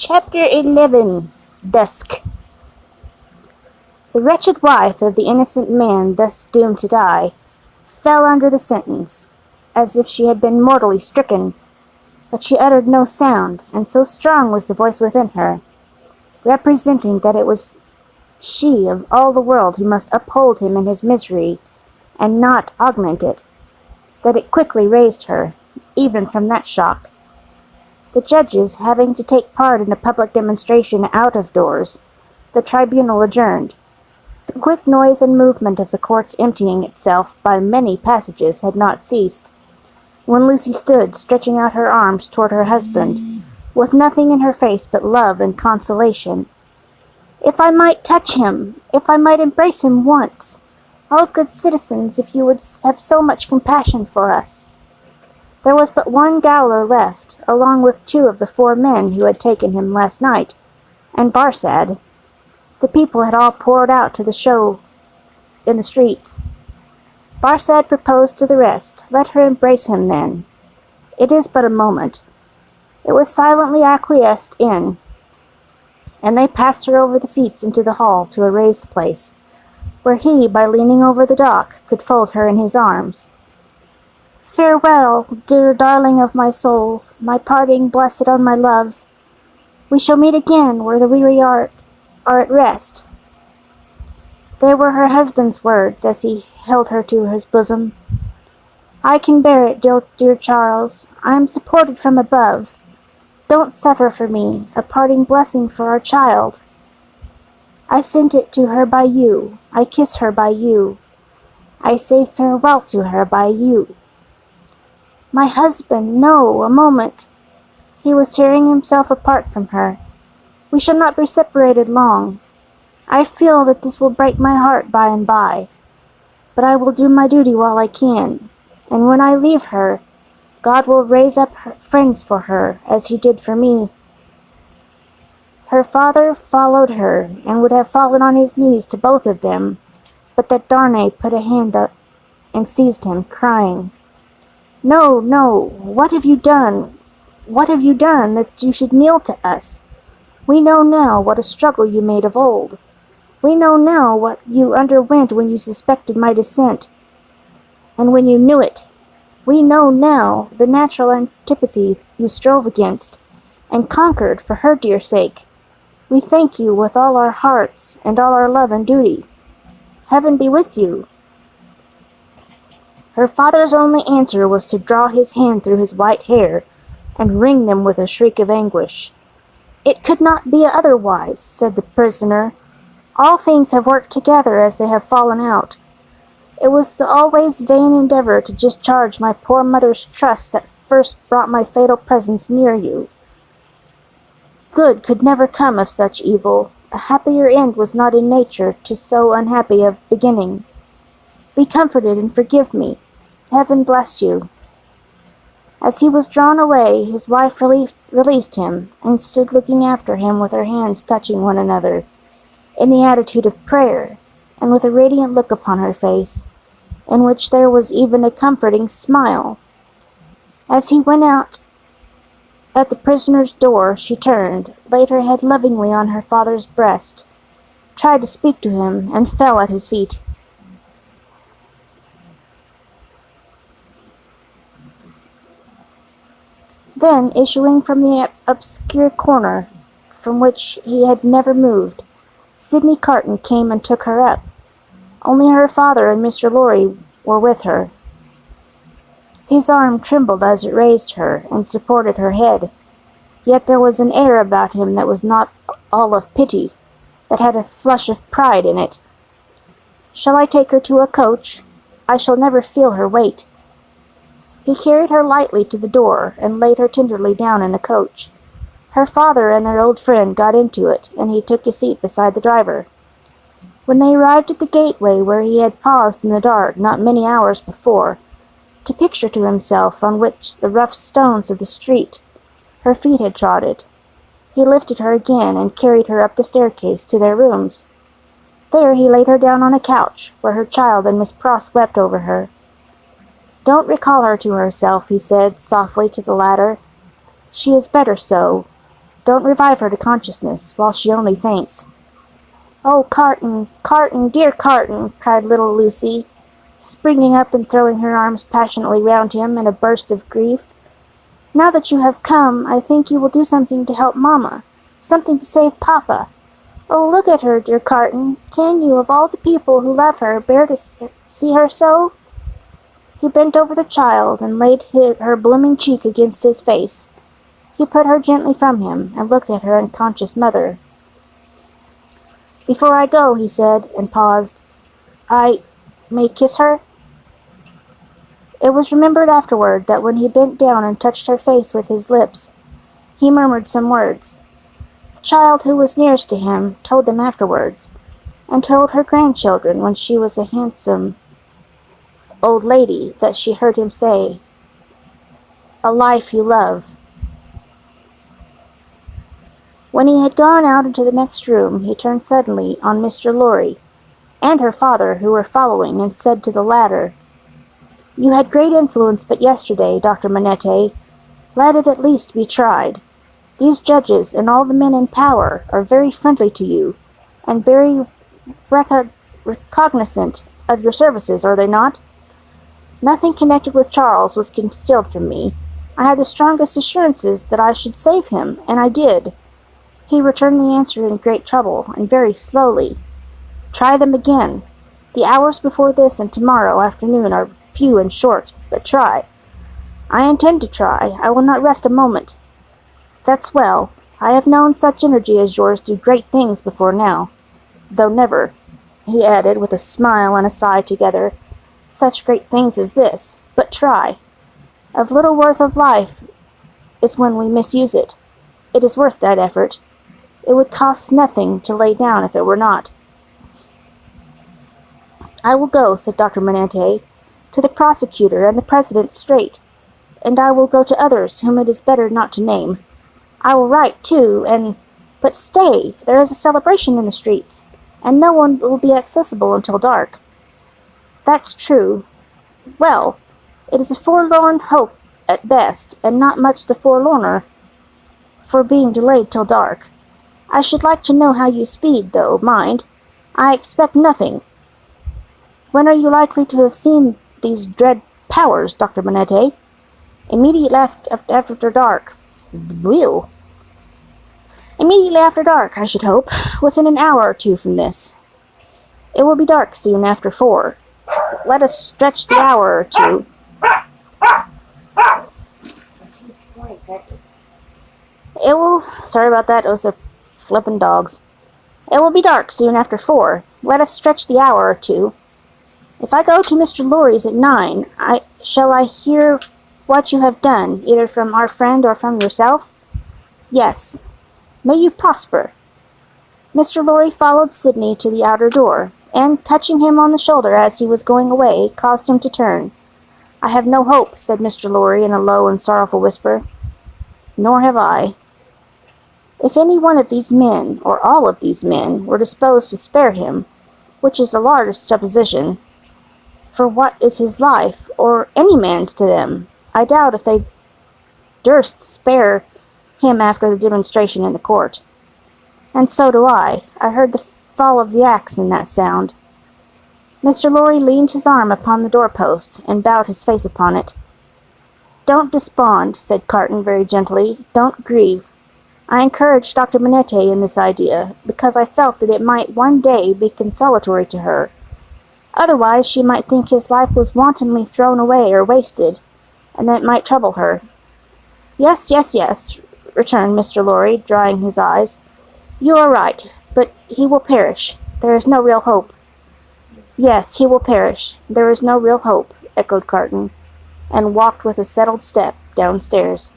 Chapter 11. Dusk. The wretched wife of the innocent man thus doomed to die fell under the sentence, as if she had been mortally stricken, but she uttered no sound, and so strong was the voice within her, representing that it was she of all the world who must uphold him in his misery, and not augment it, that it quickly raised her, even from that shock. The judges having to take part in a public demonstration out of doors, the tribunal adjourned. The quick noise and movement of the court's emptying itself by many passages had not ceased, when Lucy stood stretching out her arms toward her husband, with nothing in her face but love and consolation. "If I might touch him, if I might embrace him once! All good citizens, if you would have so much compassion for us!" There was but one gaoler left, along with 2 of the 4 men who had taken him last night, and Barsad. The people had all poured out to the show in the streets. Barsad proposed to the rest, "Let her embrace him then. It is but a moment." It was silently acquiesced in, and they passed her over the seats into the hall to a raised place, where he, by leaning over the dock, could fold her in his arms. "Farewell, dear darling of my soul, my parting blessed on my love. We shall meet again where the weary are at rest." They were her husband's words as he held her to his bosom. "I can bear it, dear Charles. I am supported from above. Don't suffer for me, a parting blessing for our child. I sent it to her by you. I kiss her by you. I say farewell to her by you." "My husband, no, a moment." He was tearing himself apart from her. "We shall not be separated long. I feel that this will break my heart by and by, but I will do my duty while I can, and when I leave her, God will raise up friends for her, as he did for me." Her father followed her, and would have fallen on his knees to both of them, but that Darnay put a hand up and seized him, crying, "No, no, what have you done? What have you done that you should kneel to us? We know now what a struggle you made of old. We know now what you underwent when you suspected my descent, and when you knew it. We know now the natural antipathy you strove against, and conquered for her dear sake. We thank you with all our hearts and all our love and duty. Heaven be with you." Her father's only answer was to draw his hand through his white hair and wring them with a shriek of anguish. "It could not be otherwise," said the prisoner. "All things have worked together as they have fallen out. It was the always vain endeavor to discharge my poor mother's trust that first brought my fatal presence near you. Good could never come of such evil. A happier end was not in nature to so unhappy a beginning. Be comforted and forgive me. Heaven bless you." As he was drawn away, his wife released him, and stood looking after him with her hands touching one another, in the attitude of prayer, and with a radiant look upon her face, in which there was even a comforting smile. As he went out at the prisoner's door, she turned, laid her head lovingly on her father's breast, tried to speak to him, and fell at his feet. Then, issuing from the obscure corner from which he had never moved, Sidney Carton came and took her up. Only her father and Mr. Lorry were with her. His arm trembled as it raised her and supported her head, yet there was an air about him that was not all of pity, that had a flush of pride in it. "Shall I take her to a coach? I shall never feel her weight." He carried her lightly to the door, and laid her tenderly down in a coach. Her father and their old friend got into it, and he took his seat beside the driver. When they arrived at the gateway where he had paused in the dark not many hours before, to picture to himself on which the rough stones of the street her feet had trodden, he lifted her again and carried her up the staircase to their rooms. There he laid her down on a couch, where her child and Miss Pross wept over her. "Don't recall her to herself," he said softly to the latter. "She is better so. Don't revive her to consciousness while she only faints." "Oh, Carton, Carton, dear Carton!" cried little Lucy, springing up and throwing her arms passionately round him in a burst of grief. "Now that you have come, I think you will do something to help Mamma, something to save Papa. Oh, look at her, dear Carton. Can you, of all the people who love her, bear to see her so?" He bent over the child and laid her blooming cheek against his face. He put her gently from him and looked at her unconscious mother. "Before I go," he said, and paused, "I may kiss her?" It was remembered afterward that when he bent down and touched her face with his lips, he murmured some words. The child who was nearest to him told them afterwards, and told her grandchildren when she was a handsome old lady that she heard him say, "A life you love." When he had gone out into the next room, he turned suddenly on Mr. Lorry and her father, who were following, and said to the latter, "You had great influence but yesterday, Dr. Manette. Let it at least be tried. These judges and all the men in power are very friendly to you, and very recognizant of your services, are they not? Nothing connected with Charles was concealed from me. I had the strongest assurances that I should save him, and I did." He returned the answer in great trouble, and very slowly. "Try them again. The hours before this and tomorrow afternoon are few and short, but try." "I intend to try. I will not rest a moment." "That's well. I have known such energy as yours do great things before now. Though never," he added, with a smile and a sigh together, "such great things as this. But try. Of little worth of life is when we misuse it. It is worth that effort. It would cost nothing to lay down if it were not." "I will go," said Dr. Manette, "to the prosecutor and the president straight, and I will go to others whom it is better not to name. I will write, too, and— But stay! There is a celebration in the streets, and no one will be accessible until dark." "That's true. Well, it is a forlorn hope at best, and not much the forlorner for being delayed till dark. I should like to know how you speed, though, mind. I expect nothing. When are you likely to have seen these dread powers, Dr. Manette?" "Immediately after dark." "Well, immediately after dark, I should hope, within an hour or two from this. It will be dark soon after 4. Let us stretch the hour or two." Sorry about that, it was the flippin' dogs. "It will be dark soon after 4. Let us stretch the hour or two. If I go to Mr. Lorry's at 9, shall I hear what you have done, either from our friend or from yourself?" "Yes. May you prosper." Mr. Lorry followed Sidney to the outer door, and, touching him on the shoulder as he was going away, caused him to turn. "I have no hope," said Mr. Lorry in a low and sorrowful whisper. "Nor have I. If any one of these men, or all of these men, were disposed to spare him, which is a large supposition, for what is his life, or any man's to them, I doubt if they durst spare him after the demonstration in the court. And so do I. I heard the fall of the axe in that sound." Mr. Lorry leaned his arm upon the doorpost, and bowed his face upon it. "Don't despond," said Carton very gently. "Don't grieve. I encouraged Dr. Manette in this idea, because I felt that it might one day be consolatory to her. Otherwise she might think his life was wantonly thrown away or wasted, and that might trouble her." Yes, returned Mr. Lorry, drying his eyes. "You are right, but he will perish. There is no real hope." "Yes, he will perish. There is no real hope," echoed Carton, and walked with a settled step downstairs.